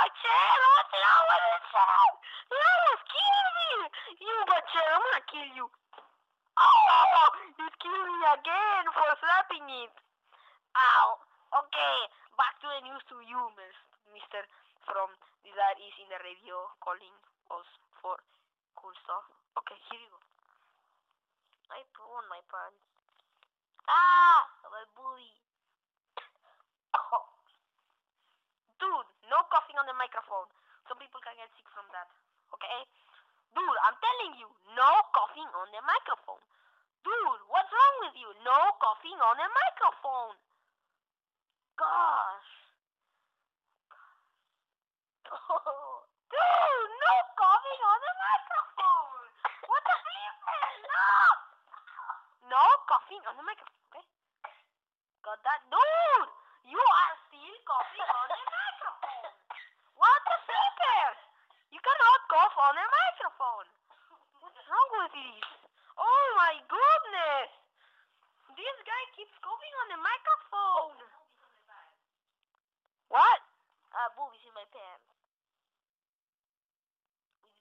my chair! What's wrong with the chair? You almost killed me! You bad chair, I'm gonna kill you. Oh! You killed me again for slapping it. Ow. Okay, back to the news to you, Mr. From that is in the radio calling us for cool stuff. Okay, here you go. I put on my pants. Ah! My booty. Oh. Dude, no coughing on the microphone. Some people can get sick from that. Okay? Dude, I'm telling you, no coughing on the microphone. Dude, what's wrong with you? No coughing on the microphone. Gosh. Oh. Dude, no coughing on the microphone. What the flip? No. No coughing on the microphone, okay? Got that? Dude, you are still coughing on the microphone. What the flipper? You cannot cough on the microphone. What's wrong with this? Oh my goodness. This guy keeps coughing on the microphone. What? Boobies in my pants. With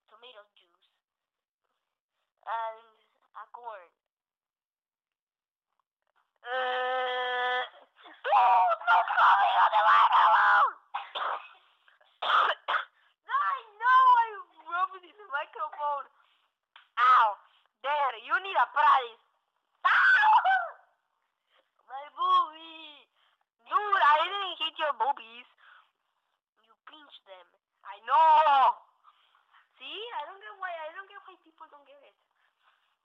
tomato juice. And a corn. Dude, no coughing on the microphone! I know I rubbed it in the microphone. Ow! There, you need a prize. Ow! My boobie! Dude, I didn't hit your boobies. You pinched them. I know! See? I don't get why people don't get it.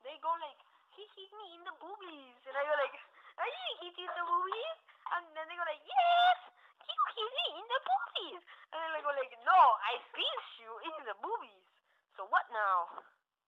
They go like, he hit me in the boobies. And I go like, I didn't hit you in the boobies. And then they go like, yes, you hit me in the boobies. And then I go like, no, I pinched you in the boobies. So what now?